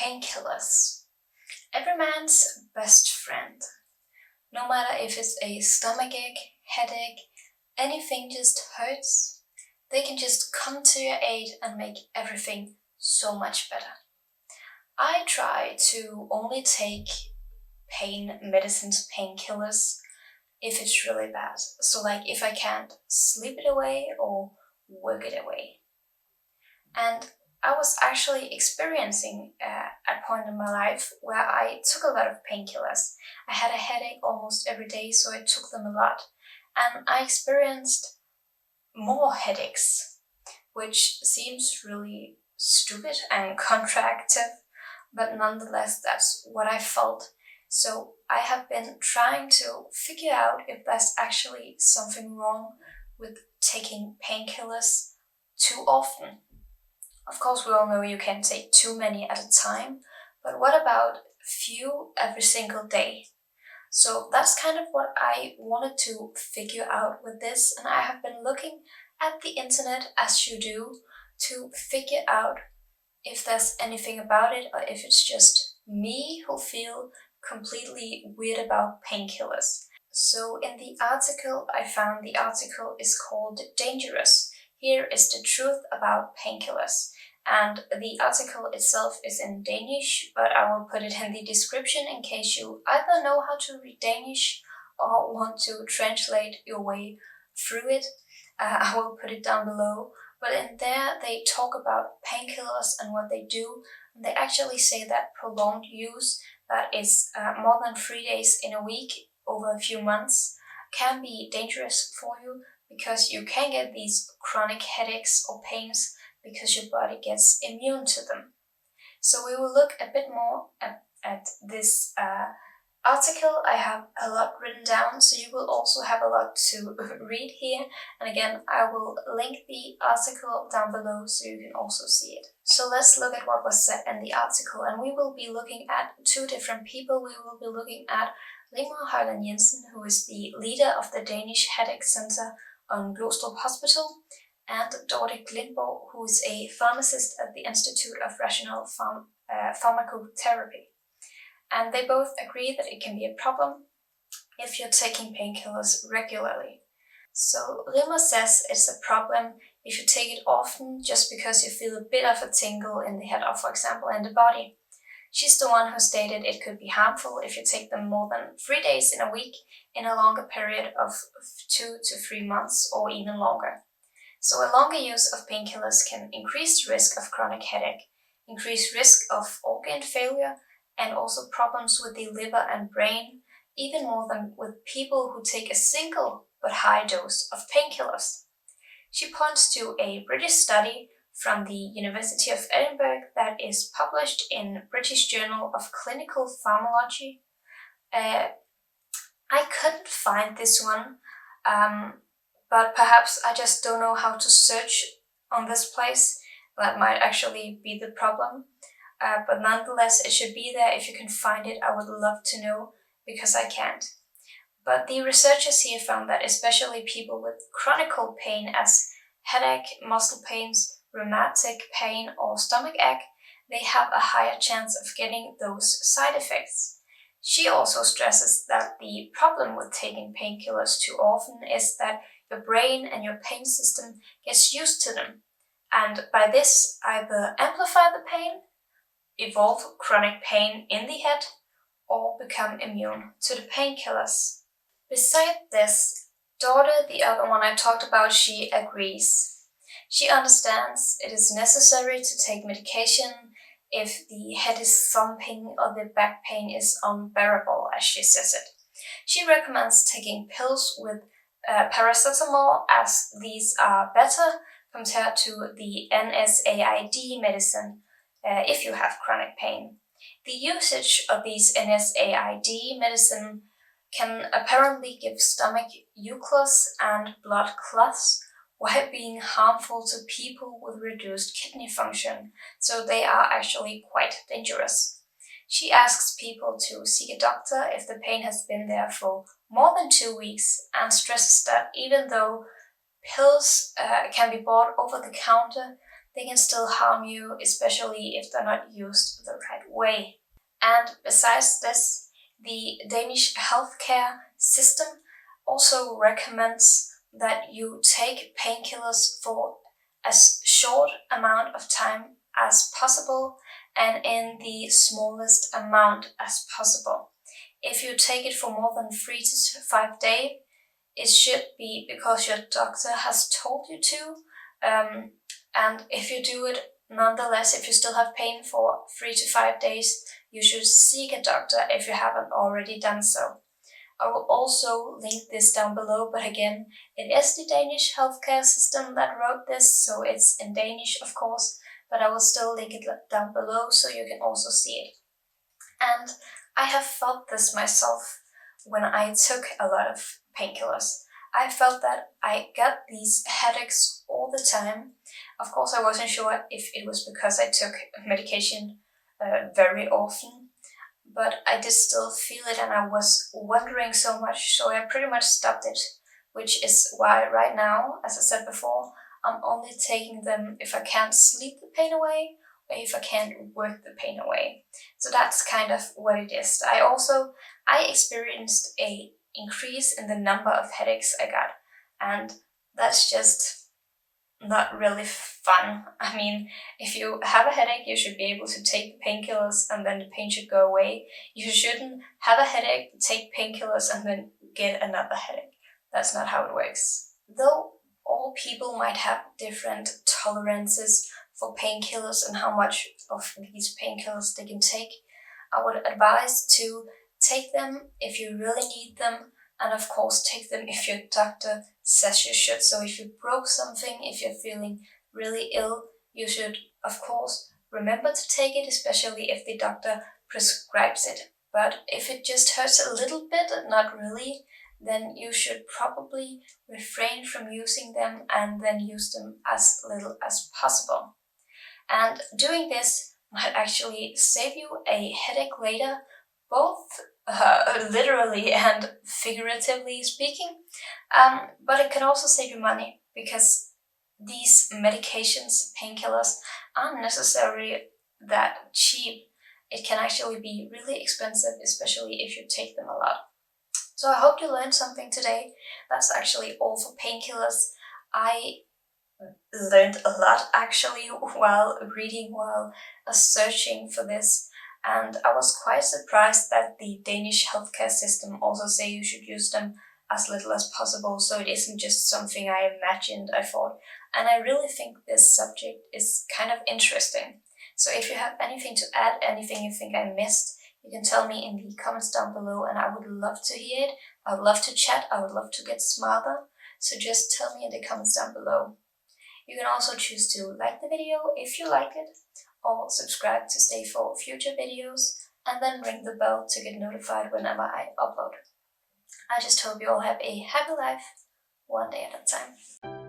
Painkillers. Every man's best friend. No matter if it's a stomachache, headache, anything just hurts, they can just come to your aid and make everything so much better. I try to only take pain medicines, painkillers, if it's really bad. So like if I can't sleep it away or work it away. And I was actually experiencing a point in my life where I took a lot of painkillers. I had a headache almost every day, so I took them a lot. And I experienced more headaches, which seems really stupid and contractive, but nonetheless, that's what I felt. So I have been trying to figure out if there's actually something wrong with taking painkillers too often. Of course, we all know you can't take too many at a time, but what about few every single day? So that's kind of what I wanted to figure out with this, and I have been looking at the internet, as you do, to figure out if there's anything about it or if it's just me who feel completely weird about painkillers. So in the article I found, the article is called Dangerous. Here is the truth about painkillers. And the article itself is in Danish, but I will put it in the description in case you either know how to read Danish or want to translate your way through it. I will put it down below. But in there they talk about painkillers and what they do. And they actually say that prolonged use, that is more than 3 days in a week over a few months, can be dangerous for you because you can get these chronic headaches or pains because your body gets immune to them. So we will look a bit more at this article. I have a lot written down, so you will also have a lot to read here. And again, I will link the article down below so you can also see it. So let's look at what was said in the article, and we will be looking at two different people. We will be looking at Rigmor Højland Jensen, who is the leader of the Danish Headache Center on Glostrup Hospital, and Dorte Glindborg, who is a pharmacist at the Institute of Rational Pharmacotherapy. And they both agree that it can be a problem if you're taking painkillers regularly. So Rigmor says it's a problem if you take it often just because you feel a bit of a tingle in the head or, for example, in the body. She's the one who stated it could be harmful if you take them more than 3 days in a week in a longer period of 2 to 3 months or even longer. So a longer use of painkillers can increase the risk of chronic headache, increase risk of organ failure, and also problems with the liver and brain, even more than with people who take a single but high dose of painkillers. She points to a British study from the University of Edinburgh that is published in British Journal of Clinical Pharmacology. I couldn't find this one, but perhaps I just don't know how to search on this place. That might actually be the problem. But nonetheless, it should be there. If you can find it, I would love to know, because I can't. But the researchers here found that especially people with chronic pain as headache, muscle pains, rheumatic pain or stomach ache, they have a higher chance of getting those side effects. She also stresses that the problem with taking painkillers too often is that your brain and your pain system gets used to them, and by this either amplify the pain, evolve chronic pain in the head, or become immune to the painkillers. Besides this, Dorte, the other one I talked about, she agrees. She understands it is necessary to take medication if the head is thumping or the back pain is unbearable, as she says it. She recommends taking pills with paracetamol, as these are better compared to the NSAID medicine if you have chronic pain. The usage of these NSAID medicine can apparently give stomach euclus and blood clots, while being harmful to people with reduced kidney function, so they are actually quite dangerous. She asks people to seek a doctor if the pain has been there for more than 2 weeks, and stresses that even though pills can be bought over the counter, they can still harm you, especially if they're not used the right way. And besides this, the Danish healthcare system also recommends that you take painkillers for as short amount of time as possible and in the smallest amount as possible. If you take it for more than 3 to 5 days, it should be because your doctor has told you to. And if you do it nonetheless, if you still have pain for 3 to 5 days, you should seek a doctor if you haven't already done so. I will also link this down below, but again, it is the Danish healthcare system that wrote this, so it's in Danish, of course, but I will still link it down below so you can also see it. And I have felt this myself when I took a lot of painkillers. I felt that I got these headaches all the time. Of course, I wasn't sure if it was because I took medication very often, but I did still feel it and I was wondering so much, so I pretty much stopped it, which is why right now, as I said before, I'm only taking them if I can't sleep the pain away or if I can't work the pain away. So that's kind of what it is. I experienced a increase in the number of headaches I got, and that's just not really fun. I mean, if you have a headache, you should be able to take the painkillers and then the pain should go away. You shouldn't have a headache, take painkillers and then get another headache. That's not how it works. Though all people might have different tolerances for painkillers and how much of these painkillers they can take, I would advise to take them if you really need them, and of course take them if your doctor says you should. So if you broke something, if you're feeling really ill, you should of course remember to take it, especially if the doctor prescribes it. But if it just hurts a little bit, not really, then you should probably refrain from using them and then use them as little as possible. And doing this might actually save you a headache later, both literally and figuratively speaking, but it can also save you money because these medications, painkillers, aren't necessarily that cheap. It can actually be really expensive, especially if you take them a lot. So I hope you learned something today. That's actually all for painkillers. I learned a lot actually while reading, while searching for this. And I was quite surprised that the Danish healthcare system also say you should use them as little as possible, so it isn't just something I imagined, I thought. And I really think this subject is kind of interesting. So if you have anything to add, anything you think I missed, you can tell me in the comments down below and I would love to hear it. I would love to chat, I would love to get smarter. So just tell me in the comments down below. You can also choose to like the video if you like it, or subscribe to stay for future videos, and then ring the bell to get notified whenever I upload. I just hope you all have a happy life, one day at a time.